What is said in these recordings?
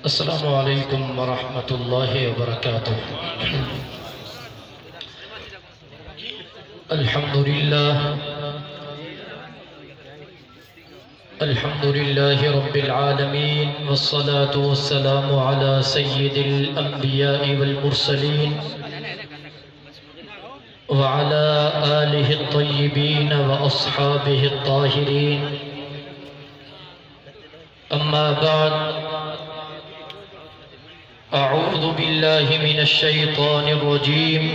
السلام علیکم ورحمۃ اللہ وبرکاتہ۔ الحمدللہ رب العالمین والصلاة والسلام على سید الانبیاء والمرسلین وعلى آلہ الطیبین واصحابہ الطاہرین، اما بعد، اعوذ باللہ من الشیطان الرجیم،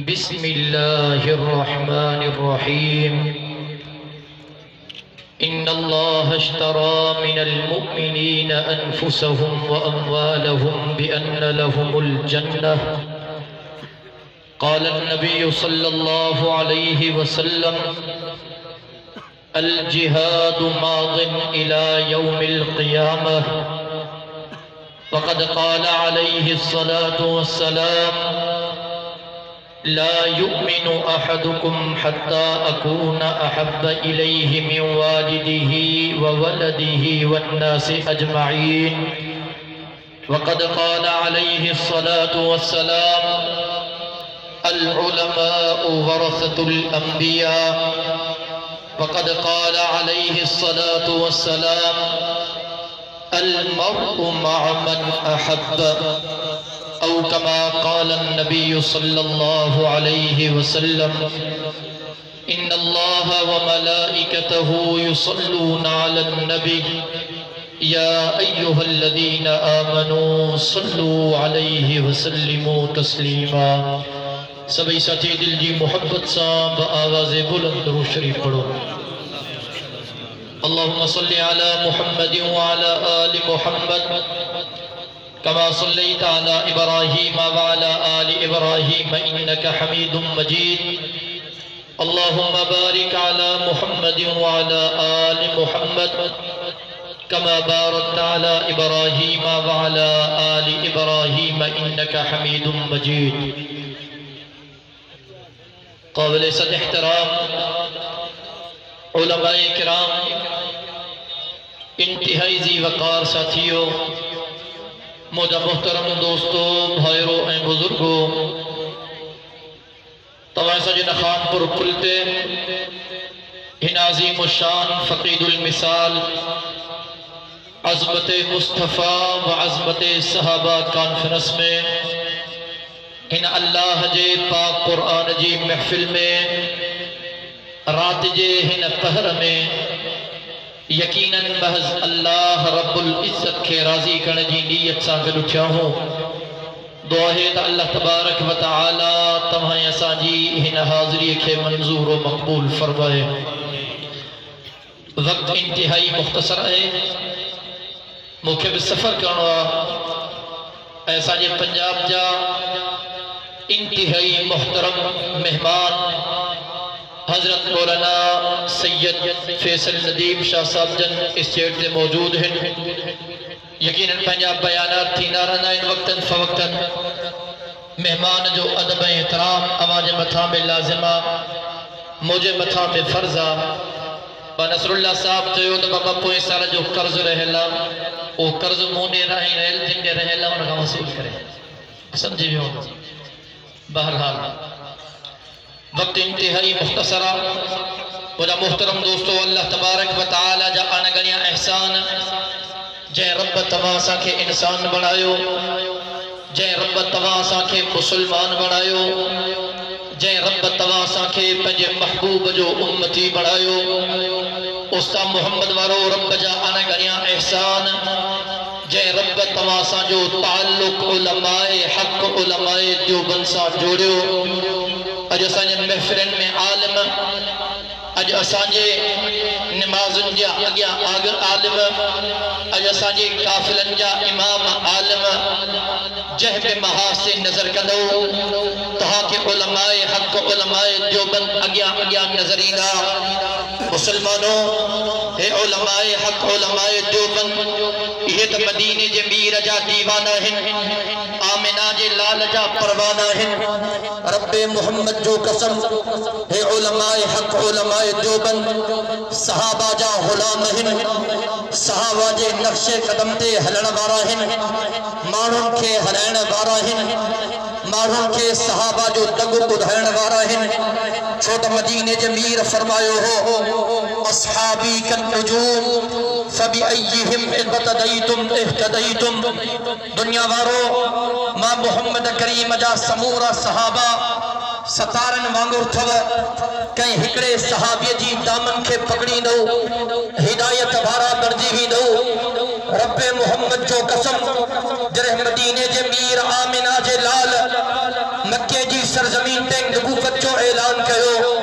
بسم اللہ الرحمن الرحیم۔ ان اللہ اشترى من المؤمنین انفسهم واموالهم بان لهم الجنہ۔ قال النبی صلی اللہ علیہ وسلم: الجہاد ماض الى یوم القیامہ۔ وقد قال عليه الصلاة والسلام: لا يؤمن أحدكم حتى أكون أحب إليه من والده وولده والناس أجمعين. وقد قال عليه الصلاة والسلام: العلماء ورثة الأنبياء. وقد قال عليه الصلاة والسلام: المرء مع من أحب، أو كما قال النبي صلى الله عليه وسلم: إن الله وملائكته يصلون على النبي يا أيها الذين آمنوا صلوا عليه وسلموا تسليما۔ سبھی ساتھی دل جی محبت سا بآواز بلند درود شریف پڑھو۔ اللهم صل على محمد وعلى آل محمد كما صليت على إبراهيم وعلى آل إبراهيم إنك حميد مجيد۔ اللهم بارك على محمد وعلى آل محمد كما باركت على إبراهيم وعلى آل إبراهيم إنك حميد مجيد۔ قابل صد احترام علماء کرام، انتہائی ذی وقار ساتھیوں، موجہ محترم دوستوں، بھائروں اے بزرگوں، تمہیں سجن خان پر کھلتے ہن عظیم الشان فقید المثال عظمت مصطفیٰ و عظمت صحابہ کانفرنس میں ہن اللہ جے پاک قرآن جی محفل میں رات جے ہن پہر میں یقیناً محض اللہ رب العزت کے راضی کرنے جی نیت سا گل اٹھیا ہوں۔ دعا ہے تا اللہ تبارک و تعالی تمہیں ایسا جی ہن حاضری کے منظور و مقبول فرمائے۔ وقت انتہائی مختصر ہے، مکھب سفر کرنا ایسا جی پنجاب جا انتہائی محترم مہمان حضرت مولانا سید فیصل ندیم شاہ صاحب جن اس چیٹ دے موجود ہیں۔ یقیناً پنجاب بیانات تھی نارنا ان وقتاً فوقتاً مہمان جو ادب احترام آواز متھا میں لازمہ مجھے متھا میں فرضہ با نصر اللہ صاحب تو یوں بابا پوئے سارا جو قرض رہلا وہ قرض مونے رہیں رہل جن دے رہلا ان کا وصول کرے۔ سمجھے بھی ہوں بہرحال وقت انتہائی مختصرہ وجہ محترم دوستو، اللہ تبارک و تعالی جا آنگنیا احسان جے رب تواسا کے انسان بڑھائیو، جے رب تواسا کے مسلمان بڑھائیو، جے رب تواسا کے پنجے محبوب جو امتی بڑھائیو، استا محمد وارو رب جا آنگنیا احسان جے رب تواسا جو تعلق علماء حق علماء دیوبند سا جوڑیو۔ اج اسانجے محفلن میں عالم، اج اسانجے نمازن جا اگیا آگر عالم، اج اسانجے کافلن جا امام عالم، جہ پہ محاسن نظر کندو تو کہ علماء حق علماء دیوبند اگیا نظرینہ مسلمانوں اے علماء حق علماء دیوبند یہ تو مدینے جے میر جا دیوانہ ہیں آمنہ جے لال جا پروانہ ہیں رب محمد جو قسم اے علماء حق علماء دیوبند صحابہ جا غلام ہیں صحابہ جے نقش قدم تے ہلن وارا ہیں مانن کے ہلن وارا ہیں مانن کے صحابہ جو دگ بدھائن وارا ہیں چھوٹا مدینے جے میر فرمایو ہو اصحابی کالنجوم فبئیہم اہتدیتم دنیا وارو ماں محمد کریم جا سمورا صحابہ ستارن وانگر تھو کہیں ہکڑے صحابی جی دامن کے پکڑی دو ہدایت بھارا برجی بھی دو رب محمد جو قسم جرہ مدینے جے میر آمنہ جے لال مکہ جی سرزمین تے نبوت جو اعلان کہو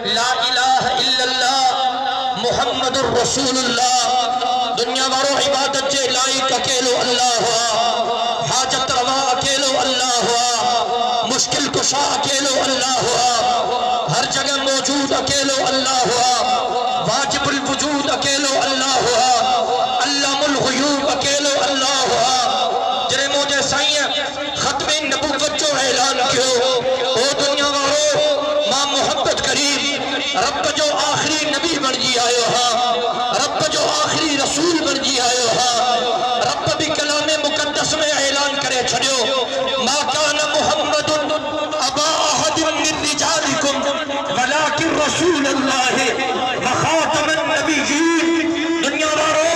لا الہ الا اللہ محمد الرسول اللہ دنیا وارو عبادت جے لائق اکیلو اللہ ہوا حاجت روا اکیلو اللہ ہوا مشکل کشا اکیلو اللہ ہوا ہر جگہ موجود اکیلو اللہ ہوا واجب الوجود اکیلو اللہ ہوا علام الغیوب اکیلو اللہ ہوا جرے موجے سائیں ختم نبوت جو اعلان کیو او دنیا وارو ماں محبت کریم رب جو آخری نبی بن جی آئے ہاں رب جو آخری رسول بن جی آئے ہاں رب بھی کلام مقدس میں اعلان کرے چھڑیو ما کان محمد ابا احد من رجالکم ولیکن رسول اللہ وخاتم النبیین دنیا وارو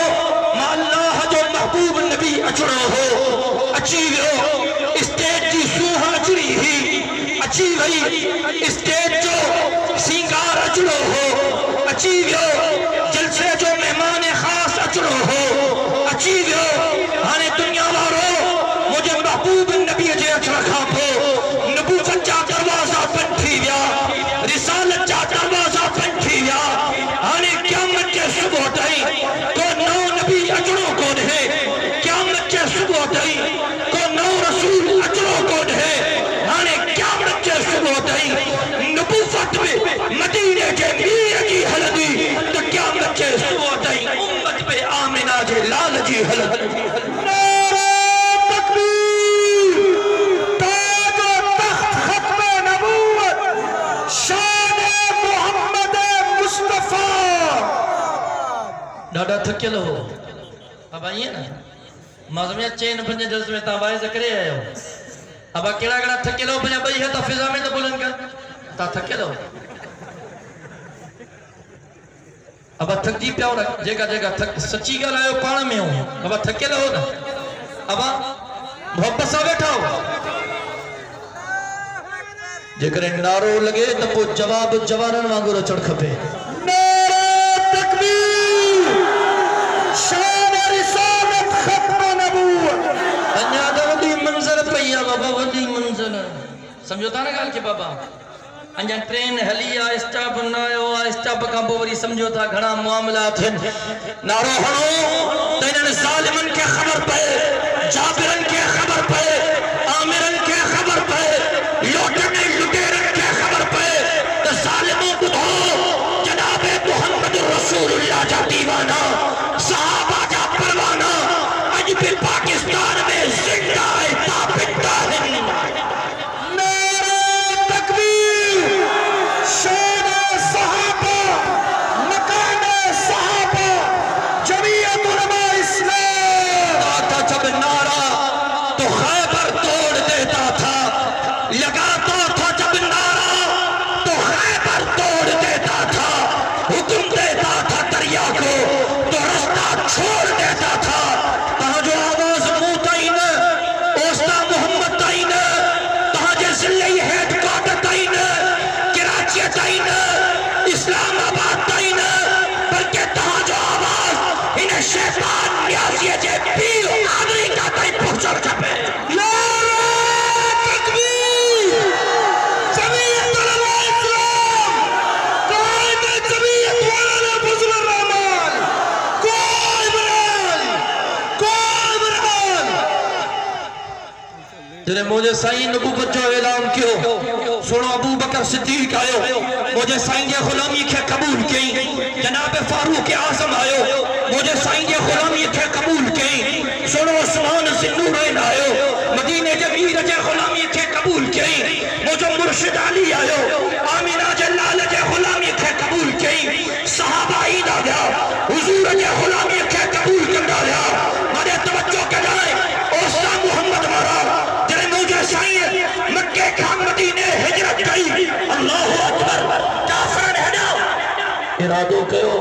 ما اللہ جو محبوب نبی اچڑو ہو اچھی ہو اسٹیج جی سوہا اچڑی ہی اچھی گئی اسٹیج جو سینگار اچڑو ہو اچھی ہو جلسے جو مہمان خاص اچڑو ہو اچھی ہو ہانے دنیا وارو مجھے محبوب نبی جے اچھا کھاپو نبوت جا دروازہ پنٹھی ویا رسالت جا دروازہ پنٹھی ویا ہانے قیامت کے صبح تائی تو نو نبی اچڑو کون ہے قیامت کے صبح تائی تو نو رسول اچڑو کون ہے ہانے قیامت کے صبح تائی نبوت میں مدینے کے میر کی حلدی تو قیامت کے صبح تائی امت پہ آمنہ جے لال جی حلدی ڈاڈا تھکیلو ہو اب آئیے نا مازمیہ چین پنجے جلس میں تابائے ذکرے آئے ہو اب اکیڑا گڑا تھکیلو پنجا بھئی ہے تا فضا میں تو بلند کر تا تھکیلو اب تھک دی پیاؤ رکھ جگہ تھک سچی گا لائے ہو پانا میں ہوں اب تھکیلو ہو نا اب محبت سا بیٹھا ہو جگر انگنارو لگے تپو جواب جوانن وانگو رو چڑھ کھپے شان رسالت ختم نبوت انجا وڈی منظر پیا بابا وڈی منظر سمجھو تا نا گال کے بابا انجا ٹرین ہلی اسٹاپ نایو اسٹاپ کا بوری سمجھو تا گھنا معاملات ہیں نارو ہنو تینن ظالمن کے خبر پہ جابرن کے خبر پہ آمرن کے خبر پہ لوٹن لٹیرن کے خبر پہ تو ظالموں کو دھو جناب محمد رسول اللہ جا دیوانہ صحابہ جا پروانہ اج بھی پاکستان میں زندہ ثابتہ ہے نعرہ تکبیر شان صحابہ مقام صحابہ جمعیت علماء اسلام آتا جب نعرہ تو خیبر توڑ دیتا تھا لگاتا تھا جب نعرہ تو خیبر توڑ دیتا تھا حکم دیتا تھا دریا کو تو رستہ چھوڑ دیتا تھا تہاں جو آواز موتائین اوستا محمد تائین تہاں جو ضلعی ہیڈ کوارٹر تائین کراچی تائین اسلام آباد تائین بلکہ تہاں جو آواز انہیں شیطان نیازی جے پیر آدری کا تائیں پہنچا کھپے جنہیں مجھے سائیں نبوت جو اعلان کیو سنو ابو بکر صدیق آئیو مجھے سائیں یہ غلامی کے قبول کہیں جناب فاروق اعظم آئیو مجھے سائیں یہ غلامی کے قبول کہیں سنو عثمان ذوالنورین آئیو مدینہ جمیر جے غلامی کے قبول کہیں مجھے مرشد علی آئیو آمینہ جلال جے غلامی کے قبول کہیں صحابہ عید آ گیا حضور جے غلامی کے قبول کرنا لیا مارے توجہ کے جائے اوستا محمد مارا سائیں مکہ کا مدینہ ہجرت گئی اللہ اکبر کافرن ہڈا ارادو کہو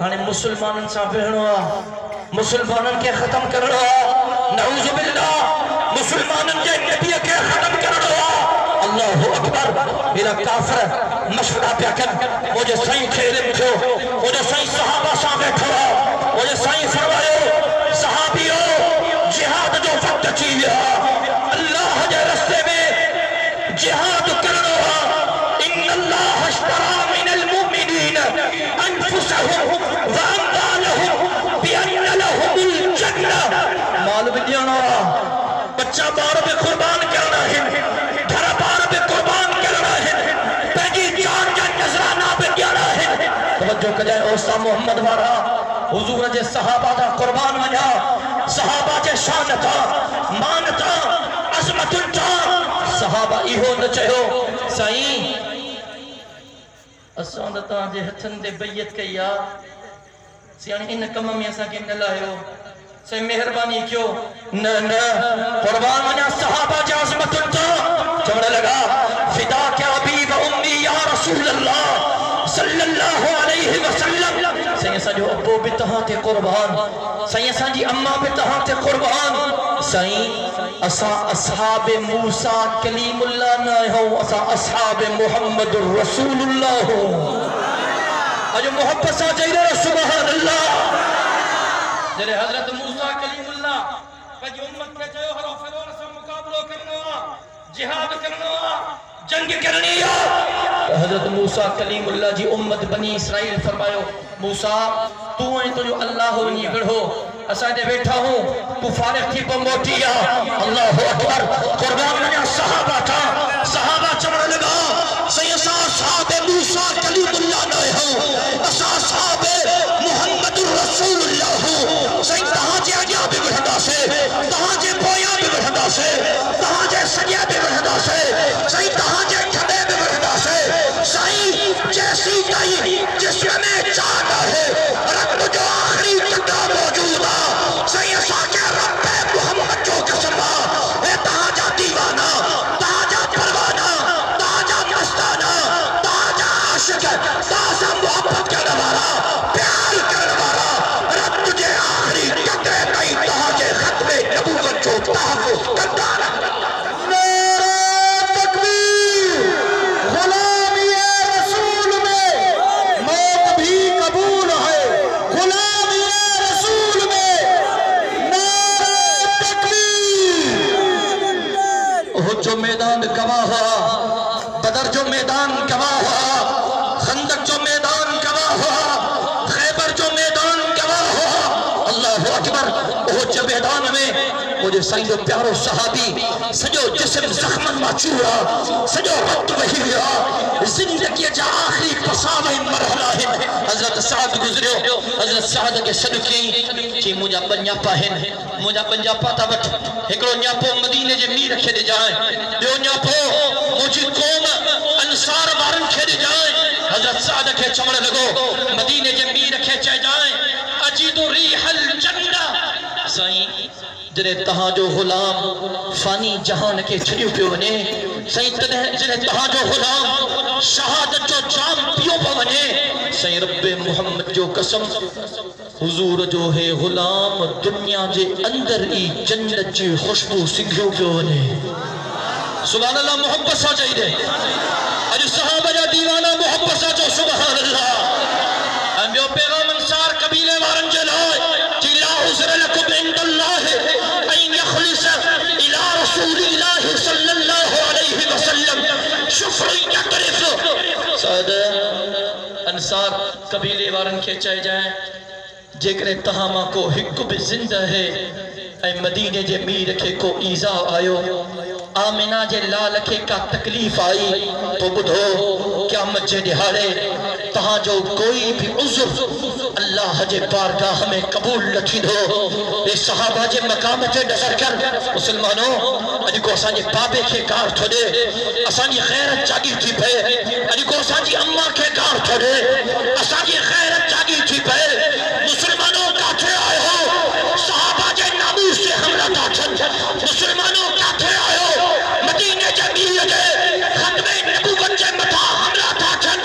ہانے مسلمانن سا بہنوا مسلمانن کے ختم کرنوا نعوذ باللہ مسلمانن کے نبی کے ختم کرنوا اللہ اکبر میرا کافر مشورہ پیا کر مجھے سائیں کے علم تھو مجھے سائیں صحابہ سا بیٹھوا مجھے سائیں فرمائیو صحابیو جہاد جو وقت چیئے اللہ جے رستے میں جہاد کرنوا ان اللہ اشترى من المؤمنین انفسهم واموالهم بان لهم الجنہ مال بھی دینا بچہ بار پہ قربان کرنا ہے گھر بار پہ قربان کرنا ہے پیجی جان کا نظرانہ پہ دینا ہے توجہ کر جائے اوستا محمد مارا حضور جے صحابہ دا قربان منیا صحابہ جے شان تھا مان تھا عظمت انتا صحابہ ایہو نہ چاہو سائیں اسان دتا جے ہتھن دے بیعت کیا سیانی ان کم میں اسا کے نہ لایو سائیں مہربانی کیوں نہ قربان منیا صحابہ جے عظمت انتا چمڑا لگا فدا کیا ابی و امی یا رسول اللہ صلی اللہ علیہ وسلم سائیں اسا جو ابو بتہاں تے قربان سائیں اسا جی اماں بتہاں تے قربان سائیں اسا اصحاب موسیٰ کلیم اللہ نہ ہوں اسا اصحاب محمد رسول اللہ ہوں اجو محبت سا چاہیے سبحان اللہ جنہیں حضرت موسیٰ کلیم اللہ پہنچ امت کے چاہیے ہر فرون سے مقابلہ کرنا جہاد کرنا جنگ کرنی حضرت موسیٰ کلیم اللہ جی امت بنی اسرائیل فرمائیو موسیٰ تو ہیں تو جو اللہ ہو نہیں بڑھو اسائے دے بیٹھا ہوں تو فارغ تھی کو موٹیا اللہ اکبر قربان میں صحابہ تھا صحابہ چمڑ لگا سیسا صحاب موسیٰ کلیم اللہ نہ ہوں اسا صحاب محمد رسول اللہ ہوں سید تہاں جے آجا بھی بڑھدا سے تہاں جے بویا بھی بڑھدا سے تہاں جے سجیا بھی بڑھدا سے سید تہاں جے کھڑے بھی بڑھدا سے سید جیسی کئی جس میں چاہتا ہے رب جو آخری تکا موجودا سید ساکے رب محمد جو قسمہ اے تہاں جا دیوانا تہاں جا پروانا تہاں جا مستانا تہاں جا عاشق تہاں جا محبت کرنے والا پیار کرنے والا رب تجھے آخری قطرے کئی تہاں جے ختم نبوت جو تحفظ کرتا رہا جو میدان گواہ ہوا بدر جو میدان گواہ ہوا خندق جو میدان گواہ ہوا خیبر جو میدان گواہ ہوا اللہ اکبر وہ جو میدان میں مجھے سائیں جو پیارو صحابی سجو جسم زخمن ماچورا سجو وقت وہی رہا زندگی جا آخری پساوہ مرحلہ ہے حضرت سعد گزریو حضرت سعد کے صدقی چی مجھا بنیاپا ہے مجھا بنیاپا تا بٹ ایکڑو نیاپو مدینے جے میر کھیڑے جائیں دیو نیاپو مجھے قوم انصار بارن کھیڑے جائیں حضرت سعد کے چمڑ لگو مدینے جے میر کھیڑے جائیں اجید ریح الجنہ سائیں جنہیں تہاں جو غلام فانی جہان کے چھڑیوں پہ ونے سائیں جنہیں تہاں جو غلام شہادت جو جام پیوں پہ ونے سائیں رب محمد جو قسم حضور جو ہے غلام دنیا جے اندر ای جنت جی خوشبو سنگھیوں پہ ونے سبحان اللہ محبت سا چاہیے اج صحابہ جا دیوانہ محبت سا جو سبحان اللہ ہمیو پیغام انصار قبیلے وارن جلائے کہ لا عذر لکم عند اللہ ان یخلص الى رسول اللہ صلی اللہ علیہ وسلم شفر یکرف سادہ انصار قبیلے وارن کے چاہے جائیں جے کرے تہاما کو حق بھی زندہ ہے اے مدینے جے میر کے کو ایزا آیو آمینہ جے لال کے کا تکلیف آئی تو بدھو قیامت جے دہاڑے تہاں جو کوئی بھی عذر اللہ جے بارگاہ ہمیں قبول لکھی دو اے صحابہ جے مقام تے نظر کر مسلمانوں اج کو اساں جے بابے کے کار تھوڑے اساں جی غیرت جاگی تھی پہ اج کو اساں جی اماں کے کار تھوڑے اساں جی غیرت جاگی تھی پہ مسلمانوں کاتھے آئے ہو صحابہ جے ناموس سے حملہ تاچن مسلمانوں کاتھے آئے ہو مدینے جمیل جے ختم نبوت جے مطا حملہ تاچن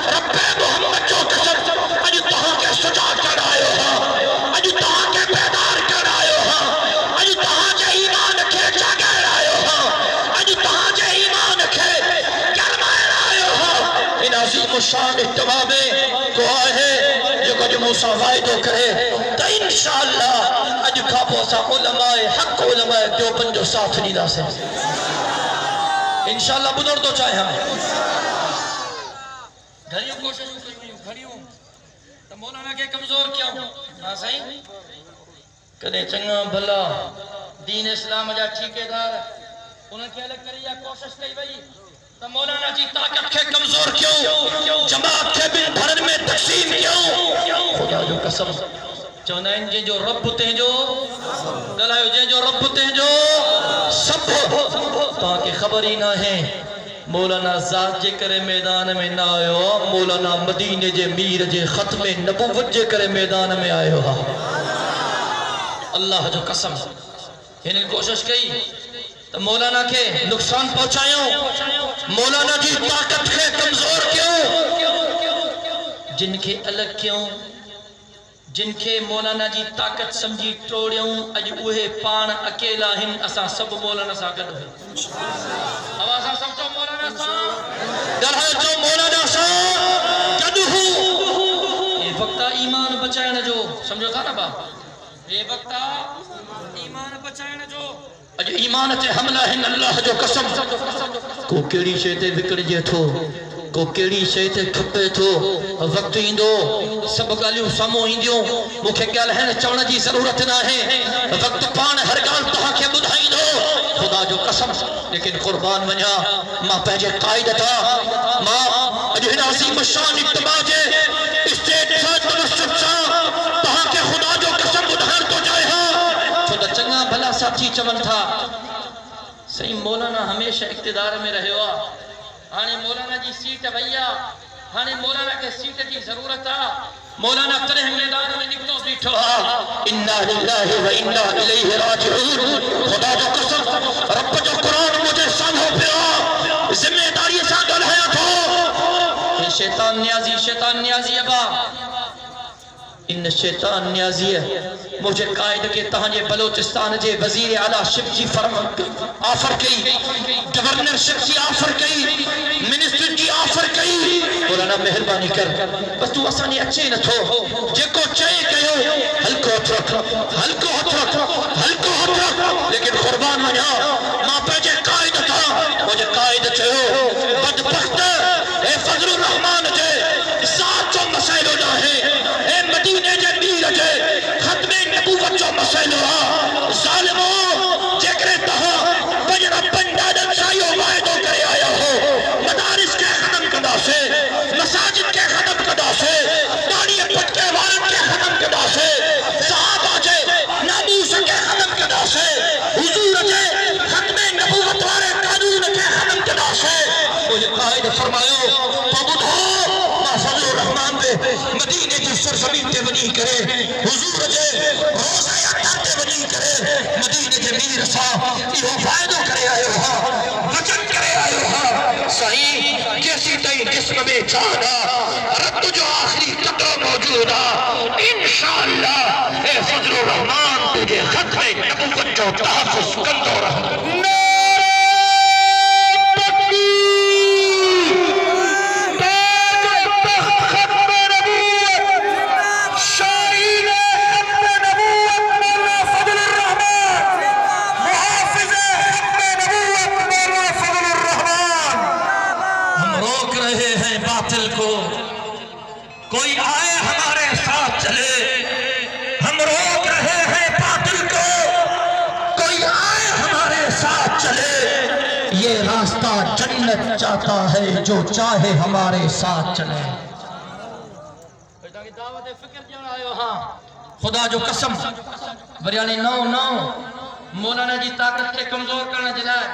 رب محمد جو قسم اج تہاں کے سجا کر آئے ہو اج تہاں کے بیدار کر آئے ہو اج تہاں کے ایمان کے جاگر آئے ہو اج تہاں کے ایمان کے گرمائر آئے ہو ان عظیم الشان اتمام کو آئے جو کچھ موسیٰ وائدو کرے تو انشاءاللہ اج کھاپو سا علماء حق علماء دیوبند جو ساتھ نیدہ سے انشاءاللہ بدر تو چاہے ہمیں گھڑیوں کوشش گھڑیوں تو مولانا کے کمزور کیا ہوں ہاں صحیح کدے چنگا بھلا دین اسلام جا ٹھیکے دار انہیں کیا لگ کری یا کوشش کئی بھئی تو مولانا جی طاقت کے کمزور کیوں جماعت کے بن بھرن میں تقسیم کیوں خدا جو قسم چونائن جن جو رب تے جو گلائیو جن جو رب تے جو سب تاکہ خبر ہی نہ ہے مولانا ذات جے کرے میدان میں نہ آئے ہو مولانا مدینے جے میر جے ختم نبوت جے کرے میدان میں آئے ہو اللہ جو قسم انہیں کوشش کی تو مولانا کے نقصان پہنچائیں مولانا جی طاقت کے کمزور کیوں جن کے الگ کیوں جن کے مولانا جی طاقت سمجھی ٹوڑیوں اج اوہے پان اکیلا ہن اساں سب مولانا سا کر ہوئے اب اساں سب تو مولانا سا درہا جو مولانا سا کد ہوں یہ وقتہ ایمان بچائیں جو سمجھو تھا نا با یہ وقتہ ایمان بچائیں جو اج ایمان تے حملہ ہن اللہ جو قسم کو کیڑی شیطے وکڑ جے تھو کو کیڑی شیطے کھپے تھو وقت ایندو سب گالیوں سامو ایندیوں مکھے گال ہیں چوڑا جی ضرورت نہ ہے وقت پان ہر گال تہاں کے بدھائیں دو خدا جو قسم لیکن قربان منیا ماں پہجے قائد تھا ماں اجہن عظیم شان اتباع جے اسٹیٹ ساتھ منصف سا تہاں کے خدا جو قسم بدھائیں تو جائے ہاں چھوڑا چنگا بھلا ساتھی چمن تھا صحیح مولانا ہمیشہ اقتدار میں رہے ہوا ہانے مولانا جی سیٹ بھئیا ہانے مولانا کے سیٹ کی ضرورت تھا مولانا کرے میدان میں نکلو بیٹھو اِنَّا لِلَّهِ وَإِنَّا إِلَيْهِ رَاجِعُونَ خدا جو قسم رب جو قرآن مجھے سامو پیا ذمہ داری سا گلھایا تھو شیطان نیازی ابا ان شیطان نیازی ہے مجھے قائد کے تہاں بلوچستان جے وزیر اعلیٰ شپ جی آفر کئی گورنر شپ جی آفر کئی منسٹر جی آفر کئی مولانا مہربانی کر بس تو آسانی اچھے نہ تھو جے کو چاہے کہو ہلکو ہتھ رکھ لیکن قربان منیا ماں پیجے قائد تھا مجھے قائد چاہو بدبخت اے فضل الرحمن جے ذات جو مسائل نہ ہے اے مدینے جے میر جے ختم نبوت جو مسائل رہا ظالموں جے کرے تہا بجرہ پنڈادن سائیو وائدوں کرے آیا ہو مدارس کے ختم کدا سے مساجد کے ختم کدا سے دانی پٹ کے وارن کے ختم کدا سے صحابہ جے ناموس کے ختم کدا سے حضور جے ختم نبوت والے قانون کے ختم کدا سے مجھے قائد فرمایو تو بدھو فضل الرحمن دے مدینے کی سرزمین تے بنی کرے حضور جے روزہ اکتر تے بنی کرے مدینے کے میر سا یہ فائدہ کرے آئے ہوا وچن کرے آئے ہوا صحیح جیسی تئی جسم میں چاہنا رد جو آخری قدر موجودا انشاءاللہ اے فضل الرحمن تجھے ختم نبوت جو تحفظ کندو رہا کوئی آئے ہمارے ساتھ چلے ہم روک رہے ہیں باطل کو جنت چاہتا ہے جو چاہے ہمارے ساتھ چلے دعوت فکر جان آئے ہاں خدا جو قسم بریانی نو مولانا جی طاقت کے کمزور کرنا جلائے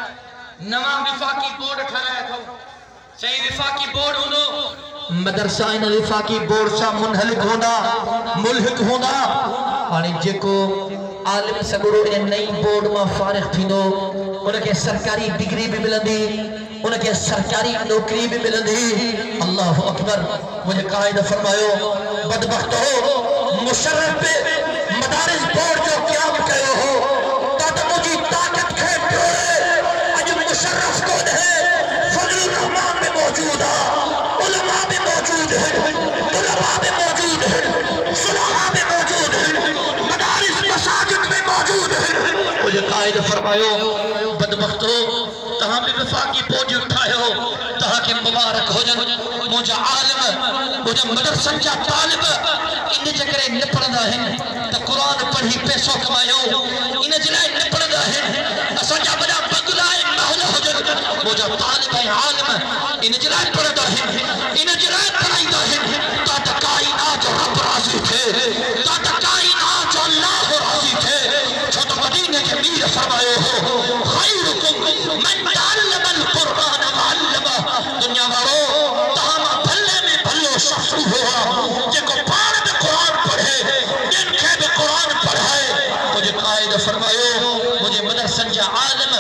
نواں وفاقی بورڈ کھڑا تھا صحیح وفاقی بورڈ ہونو مدرسہ ان وفاقی بورڈ سا منحلق ہونا ملحق ہونا آنے جے کو عالم سگڑو ان نئی بورڈ میں فارغ تھینو انہیں کے سرکاری ڈگری بھی ملندی انہیں کے سرکاری نوکری بھی ملندی اللہ اکبر مجھے قائد فرمایو بدبخت ہو مشرف پہ مدارس بورڈ جو قیام کرے ہو تاکہ مجھے طاقت کھے پیورے اج مشرف کون ہے فضل الرحمن میں موجود ہے علماء بھی موجود ہیں طلباء بھی موجود ہیں صلحاء بھی موجود ہیں مدارس مساجد میں موجود ہیں مجھے قائد فرمایو بدبختو تہاں بھی وفاقی بوجھ اٹھائے ہو تہاں کے مبارک ہو جن مجھے عالم مجھے مدرسن جا طالب انہیں جگرے نپڑھنا ہے تا قرآن پڑھی پیسوں کمائیو انہیں جلائے نپڑھنا ہے اسا جا بڑا بگلائے محلہ ہو جن مجھے طالب عالم انہیں جلائے پڑھنا ہے انہیں جلائے پڑھائیدہ ہے تا کائنات جو رب راضی تھے تا کائنات جو اللہ راضی تھے چھوٹ مدینہ کے میر فرمائے ہو خیرکم من تعلم القرآن وعلمہ دنیا وارو تہاں بھلے میں بھلو شخص ہوا جے کو پار میں قرآن پڑھے جن کے بھی قرآن پڑھائے مجھے قائد فرمائے مجھے مدرسن جا عالم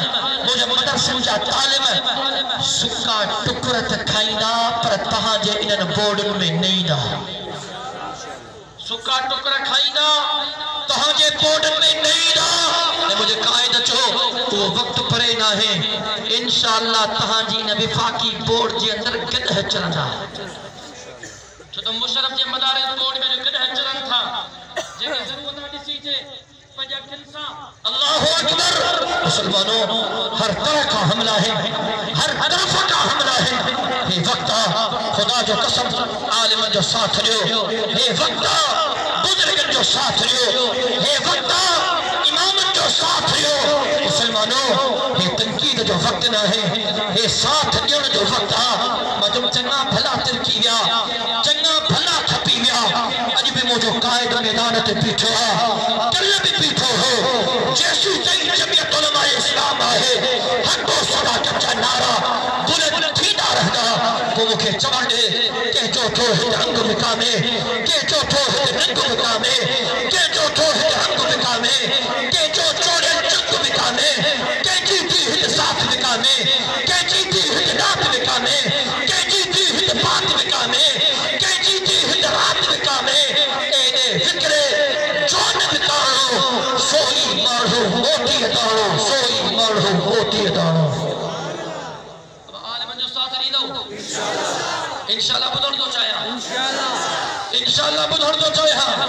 مجھے مدرسن جا طالب سکا ٹکرت کھائینا پر تہاں جے انہن بورڈن میں نہیں دا سکا ٹکر کھائینا تہاں جے بورڈن میں نہیں دا مجھے قائد چو تو وقت پرے نہ ہے انشاءاللہ تہاں جی نے وفاقی بورڈ جی اندر گدہ چلن دا چھو تو مشرف جے مدارس بورڈ میں جو گدہ چلن تھا جے کہ ضرورت ڈسی جے پجا کنسا اللہ اکبر مسلمانوں ہر طرح کا حملہ ہے ہر طرف کا حملہ ہے یہ وقت خدا جو قسم عالم جو ساتھ لیو یہ وقت بزرگن جو ساتھ لیو یہ وقت امام جو ساتھ لیو مسلمانوں یہ تنقید جو وقت نہ ہے یہ ساتھ دیون جو وقت مجھم چنگا بھلا ترکی ویا چنگا بھلا تھپی ویا اج بھی مجھو قائد میدانت پیٹھو کل بھی پیٹھو ہو جیسو تئی جمعیت علماء اسلام آئے حق و صدا کچا نارا بلند تھیدا رہنا وہ مکھے چوان دے کہ جو تو ہے رنگ مکامے کہ جو تو ہے رنگ مکامے کہ جو تو ہے رنگ مکامے کہ جو چوڑے چنگ مکامے کہ جیتی ہت ساتھ مکامے کہ جیتی ہت رات مکامے کہ جیتی ہت بات مکامے کہ جیتی ہت رات مکامے اینے فکرے جون مکانو سوئی مارہو موٹی ادارو سوئی مارہو موٹی ادارو اب عالمان جو ساتھ نہیں دو انشاءاللہ بدھڑ دو چاہیا انشاءاللہ بدھڑ دو چاہیا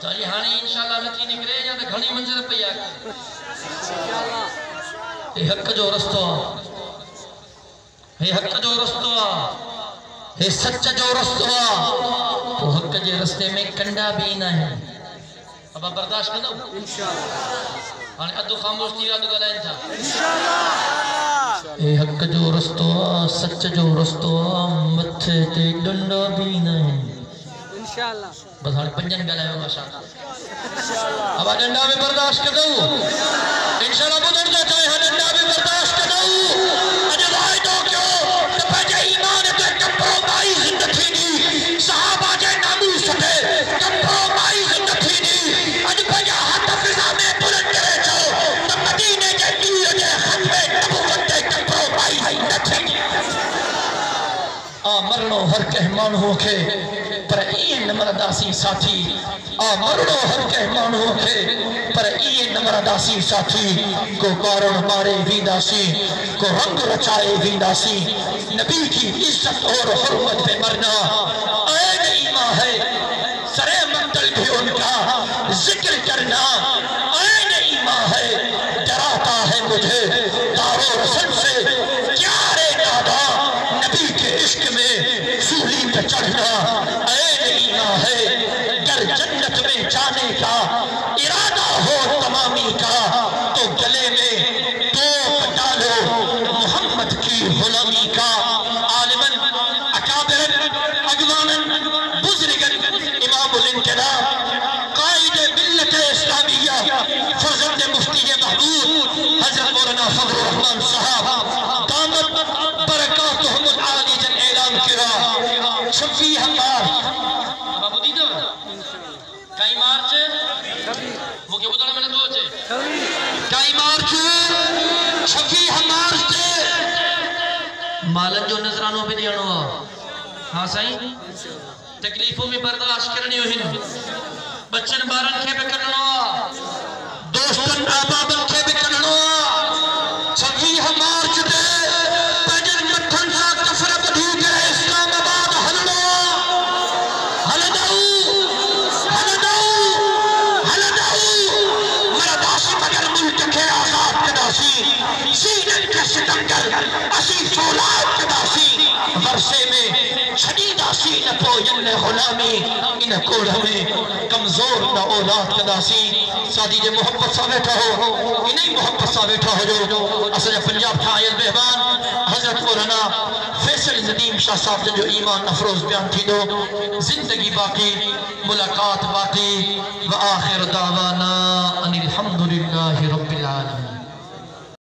چاہیے ہانی انشاءاللہ نتی نکرے یا تو گھنی منظر پہ آگے یہ حق جو رستو یہ حق جو رستو یہ سچ جو رستو تو حق جے رستے میں کنڈا بھی نہ ہے اب آپ برداشت کر دو انشاءاللہ ادو خاموش تیرا دو گلائن تھا انشاءاللہ اے حق جو رستو سچ جو رستو متھے تے ڈنڈا بھی نہ ہے انشاءاللہ بس ہاں پنجن گلائے ہوگا شاہ اب ڈنڈا بھی برداشت کر دو انشاءاللہ بدر جو چاہے ہاں ڈنڈا بھی برداشت کر دو اجزائی دو کیوں تو پہجے ایمان تے کمپرومائی زندگی دی صحابہ جے نامو سٹے کمپرومائی زندگی دی اج پہجا ہاتھ فضا میں بلند کرے جو تو مدینے کے دیر جے ختم نبوت تے کمپرومائی زندگی مرنو ہر کہمان ہو کے پر این نمرداسی ساتھی مرنو ہر کہمان ہو کے پر این نمرداسی ساتھی کو کارن مارے وینداسی کو رنگ رچائے وینداسی نبی کی عزت اور حرمت پہ مرنا عین ایمان ہے سرے مقتل بھی ان کا ذکر کرنا عین ایمان ہے ڈراتا ہے مجھے دارو رسل سے کیا رے دادا نبی کے عشق میں سولی پہ چڑھنا عین ایمان ہے گر جنت میں جانے کا ارادہ ہو تمامی کا تو گلے میں توپ ڈالو محمد ہاں صحیح تکلیفوں میں برداشت کرنی ہوئی بچن بارن کے بکرنو دوستن آبابن کے بکرنو سبھی ہم مارچ دے پیجر مٹھن سا کفر بدھی گئے اسلام آباد ہلداؤ مرداسی مگر ملک کے آزاد کداسی سینن کے ستنگر اسی فولاد کداسی ورسے میں چھڑیداسی نہ پوین غلامی انہ کوڑ ہمیں کمزور نہ اولاد کداسی سادی جے محبت سا بیٹھا ہو انہیں محبت سا بیٹھا ہو جو اصل پنجاب کا آئیت بہبان حضرت مولانا فیصل ندیم شاہ صاحب جو ایمان افروز بیان تھی دو زندگی باقی ملاقات باقی وآخر دعوانا ان الحمدللہ رب